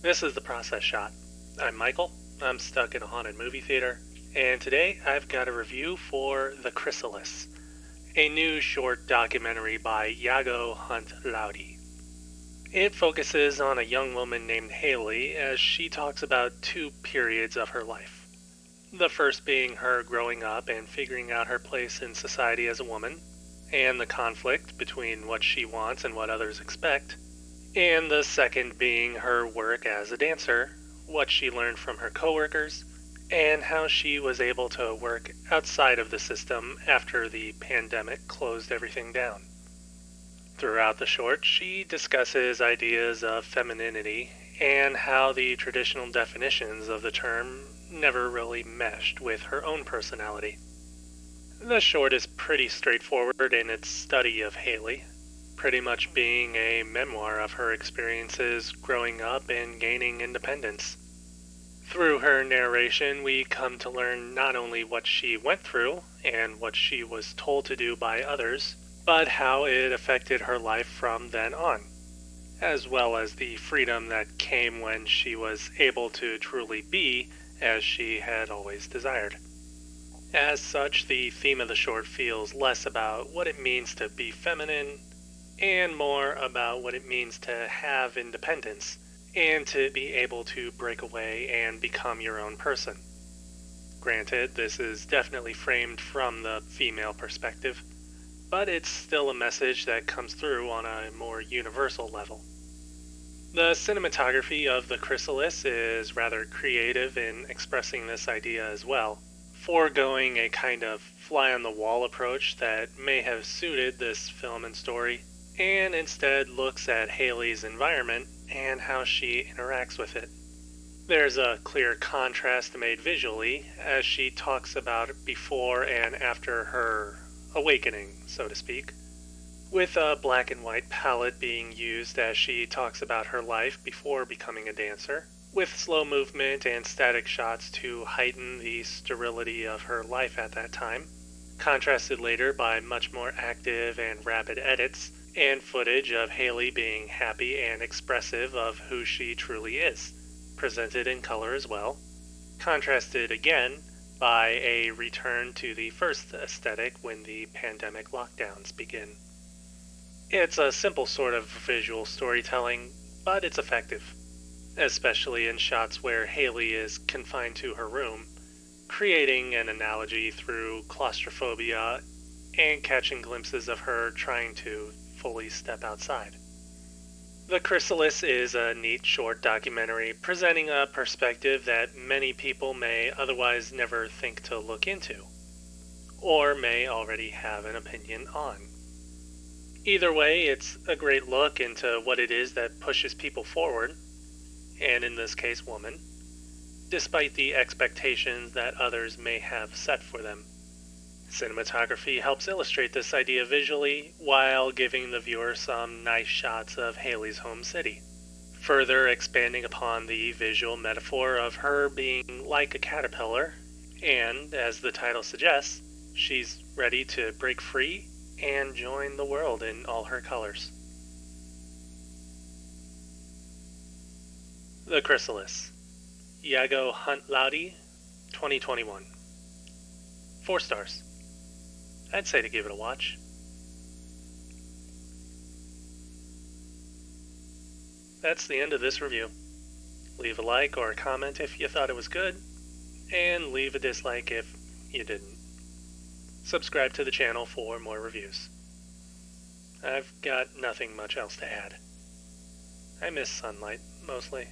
This is the process shot. I'm Michael. I'm stuck in a haunted movie theater, and today I've got a review for The Chrysalis, a new short documentary by Yago Hunt-Laudi. It focuses on a young woman named Haley as she talks about two periods of her life. The first being her growing up and figuring out her place in society as a woman, and the conflict between what she wants and what others expect, and the second being her work as a dancer, what she learned from her coworkers, and how she was able to work outside of the system after the pandemic closed everything down. Throughout the short, she discusses ideas of femininity and how the traditional definitions of the term never really meshed with her own personality. The short is pretty straightforward in its study of Haley, pretty much being a memoir of her experiences growing up and gaining independence. Through her narration, we come to learn not only what she went through and what she was told to do by others, but how it affected her life from then on, as well as the freedom that came when she was able to truly be as she had always desired. As such, the theme of the short feels less about what it means to be feminine and more about what it means to have independence and to be able to break away and become your own person. Granted, this is definitely framed from the female perspective, but it's still a message that comes through on a more universal level. The cinematography of The Chrysalis is rather creative in expressing this idea as well, foregoing a kind of fly-on-the-wall approach that may have suited this film and story, and instead looks at Haley's environment and how she interacts with it. There's a clear contrast made visually as she talks about before and after her awakening, so to speak, with a black and white palette being used as she talks about her life before becoming a dancer, with slow movement and static shots to heighten the sterility of her life at that time, contrasted later by much more active and rapid edits and footage of Haley being happy and expressive of who she truly is, presented in color as well, contrasted again by a return to the first aesthetic when the pandemic lockdowns begin. It's a simple sort of visual storytelling, but it's effective, especially in shots where Haley is confined to her room, creating an analogy through claustrophobia and catching glimpses of her trying to fully step outside. The Chrysalis is a neat short documentary presenting a perspective that many people may otherwise never think to look into, or may already have an opinion on. Either way, it's a great look into what it is that pushes people forward, and in this case women, despite the expectations that others may have set for them. Cinematography helps illustrate this idea visually while giving the viewer some nice shots of Haley's home city, further expanding upon the visual metaphor of her being like a caterpillar, and, as the title suggests, she's ready to break free and join the world in all her colors. The Chrysalis, Yago Hunt-Laudi, 2021. 4 stars. I'd say to give it a watch. That's the end of this review. Leave a like or a comment if you thought it was good, and leave a dislike if you didn't. Subscribe to the channel for more reviews. I've got nothing much else to add. I miss sunlight, mostly.